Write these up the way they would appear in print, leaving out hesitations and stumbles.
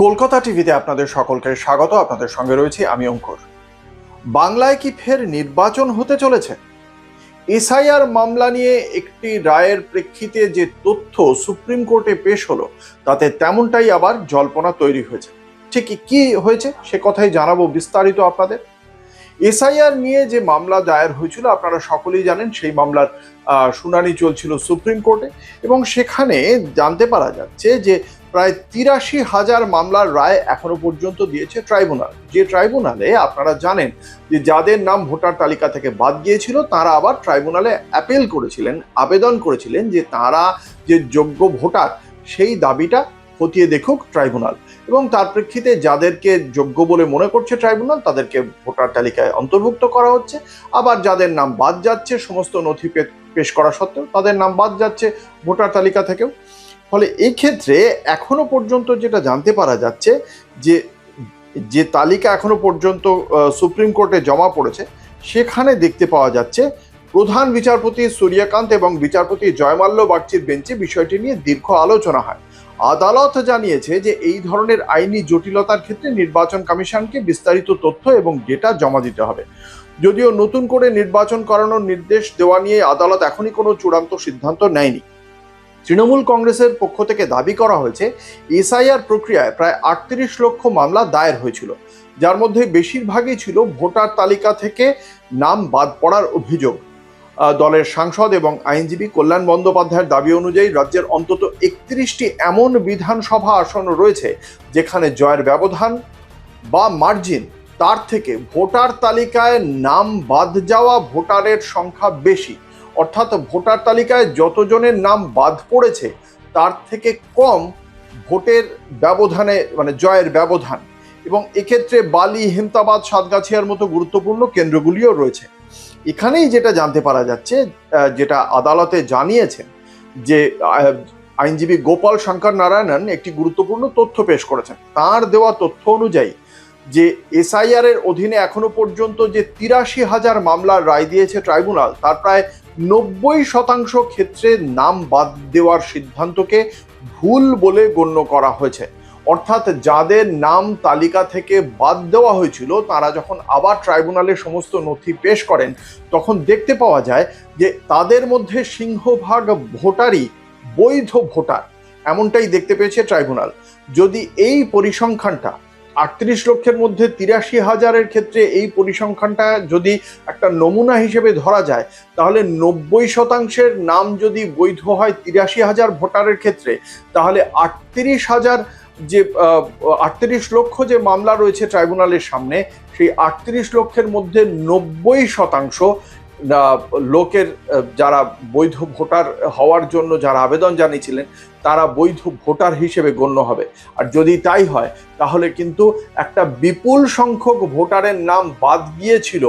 কলকাতা টিভিতে আপনাদের সকলকে স্বাগত। আপনাদের সঙ্গে রয়েছি আমি অঙ্কুর। বাংলায় কি ফের নির্বাচন হতে চলেছে? এসআইআর মামলা নিয়ে একটি রায়ের প্রেক্ষিতে যে তথ্য সুপ্রিম কোর্টে পেশ হলো, তাতে তেমনটাই আবার জল্পনা তৈরি হয়েছে। ঠিক কি হয়েছে সে কথাই জানাবো বিস্তারিত আপনাদের। এসআইআর নিয়ে যে মামলা দায়ের হয়েছিল আপনারা সকলেই জানেন, সেই মামলার শুনানি চলছিল সুপ্রিম কোর্টে এবং সেখানে জানতে পারা যাচ্ছে যে প্রায় ৮৩,০০০ মামলার রায় এখনো পর্যন্ত দিয়েছে ট্রাইব্যুনাল। যে ট্রাইব্যুনালে আপনারা জানেন যে যাদের নাম ভোটার তালিকা থেকে বাদ গিয়েছিল তারা আবার ট্রাইব্যুনালে অ্যাপিল করেছিলেন, আবেদন করেছিলেন যে তারা যে যোগ্য ভোটার সেই দাবিটা খতিয়ে দেখুক ট্রাইব্যুনাল, এবং তার প্রেক্ষিতে যাদেরকে যোগ্য বলে মনে করছে ট্রাইব্যুনাল তাদেরকে ভোটার তালিকায় অন্তর্ভুক্ত করা হচ্ছে। আবার যাদের নাম বাদ যাচ্ছে, সমস্ত নথি পেশ করা সত্ত্বেও তাদের নাম বাদ যাচ্ছে ভোটার তালিকা থেকেও। ফলে এই ক্ষেত্রে এখনো পর্যন্ত যেটা জানতে পারা যাচ্ছে যে যে তালিকা এখনো পর্যন্ত সুপ্রিম কোর্টে জমা পড়েছে, সেখানে দেখতে পাওয়া যাচ্ছে প্রধান বিচারপতি সূর্যকান্ত এবং বিচারপতি জয়মাল্য বাগচির বেঞ্চে বিষয়টি নিয়ে দীর্ঘ আলোচনা হয়। আদালত জানিয়েছে যে এই ধরনের আইনি জটিলতার ক্ষেত্রে নির্বাচন কমিশনকে বিস্তারিত তথ্য এবং ডেটা জমা দিতে হবে। যদিও নতুন করে নির্বাচন করানোর নির্দেশ দেওয়া নিয়ে আদালত এখনই কোনো চূড়ান্ত সিদ্ধান্ত নেয়নি। তৃণমূল কংগ্রেসের পক্ষ থেকে দাবি করা হয়েছে এসআইআর প্রক্রিয়ায় প্রায় ৩৮ লক্ষ মামলা দায়ের হয়েছিল, যার মধ্যে বেশিরভাগই ছিল ভোটার তালিকা থেকে নাম বাদ পড়ার অভিযোগ। দলের সাংসদ এবং আইনজীবী কল্যাণ বন্দ্যোপাধ্যায়ের দাবি অনুযায়ী রাজ্যের অন্তত ৩১টি এমন বিধানসভা আসন রয়েছে যেখানে জয়ের ব্যবধান বা মার্জিন তার থেকে ভোটার তালিকায় নাম বাদ যাওয়া ভোটারের সংখ্যা বেশি, অর্থাৎ ভোটার তালিকায় যতজনের নাম বাদ পড়েছে তার থেকে কম ভোটের ব্যবধানে, মানে জয়ের ব্যবধান। এবং এক্ষেত্রে বালি, হেমতাবাদ, সাতগাছিয়ার মতো গুরুত্বপূর্ণ কেন্দ্রগুলিও রয়েছে। এখানেই যেটা জানতে পারা যাচ্ছে, যেটা আদালতে জানিয়েছেন যে আইনজীবী গোপাল শঙ্কর নারায়ণন একটি গুরুত্বপূর্ণ তথ্য পেশ করেছেন। তার দেওয়া তথ্য অনুযায়ী যে এসআইআর এর অধীনে এখনো পর্যন্ত যে ৮৩,০০০ মামলার রায় দিয়েছে ট্রাইব্যুনাল, তার প্রায় ৯০% ক্ষেত্রে নাম বাদ দেওয়ার সিদ্ধান্তকে ভুল বলে গণ্য করা হয়েছে। অর্থাৎ যাদের নাম তালিকা থেকে বাদ দেওয়া হয়েছিল তারা যখন আবার ট্রাইব্যুনালে সমস্ত নথি পেশ করেন, তখন দেখতে পাওয়া যায় যে তাদের মধ্যে সিংহভাগ ভোটারই বৈধ ভোটার, এমনটাই দেখতে পেয়েছে ট্রাইব্যুনাল। যদি এই পরিসংখ্যানটা ৩৮ লক্ষের মধ্যে ৮৩,০০০-এর ক্ষেত্রে এই পরিসংখ্যানটা যদি একটা নমুনা হিসেবে ধরা যায়, তাহলে ৯০% নাম যদি বৈধ হয় ৮৩,০০০ ভোটারের ক্ষেত্রে, তাহলে ৩৮,০০০ যে ৩৮ লক্ষ যে মামলা রয়েছে ট্রাইব্যুনালের সামনে, সেই ৩৮ লক্ষের মধ্যে ৯০% লোকের যারা বৈধ ভোটার হওয়ার জন্য যারা আবেদন জানিয়েছিলেন তারা বৈধ ভোটার হিসেবে গণ্য হবে। আর যদি তাই হয় তাহলে কিন্তু একটা বিপুল সংখ্যক ভোটারের নাম বাদ গিয়েছিল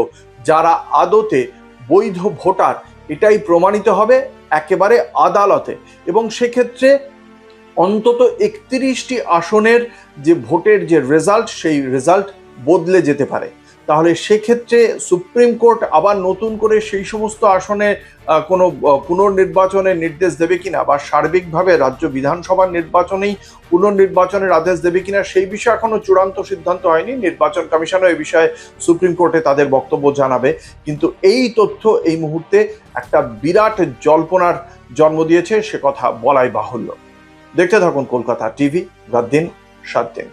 যারা আদতে বৈধ ভোটার, এটাই প্রমাণিত হবে একেবারে আদালতে। এবং সেক্ষেত্রে অন্তত ৩১টি আসনের যে ভোটের যে রেজাল্ট, সেই রেজাল্ট বদলে যেতে পারে। তাহলে সেক্ষেত্রে সুপ্রিম কোর্ট আবার নতুন করে সেই সমস্ত আসনে কোনো পুনর্নির্বাচনের নির্দেশ দেবে কিনা, বা সার্বিকভাবে রাজ্য বিধানসভার নির্বাচনেই পুনর্নির্বাচনের আদেশ দেবে কিনা, সেই বিষয়ে এখনো চূড়ান্ত সিদ্ধান্ত হয়নি। নির্বাচন কমিশনও এই বিষয়ে সুপ্রিম কোর্টে তাদের বক্তব্য জানাবে। কিন্তু এই তথ্য এই মুহূর্তে একটা বিরাট জল্পনার জন্ম দিয়েছে, সে কথা বলাই বাহুল্য। দেখতে থাকুন কলকাতা টিভি, রাত দিন ৭ দিন।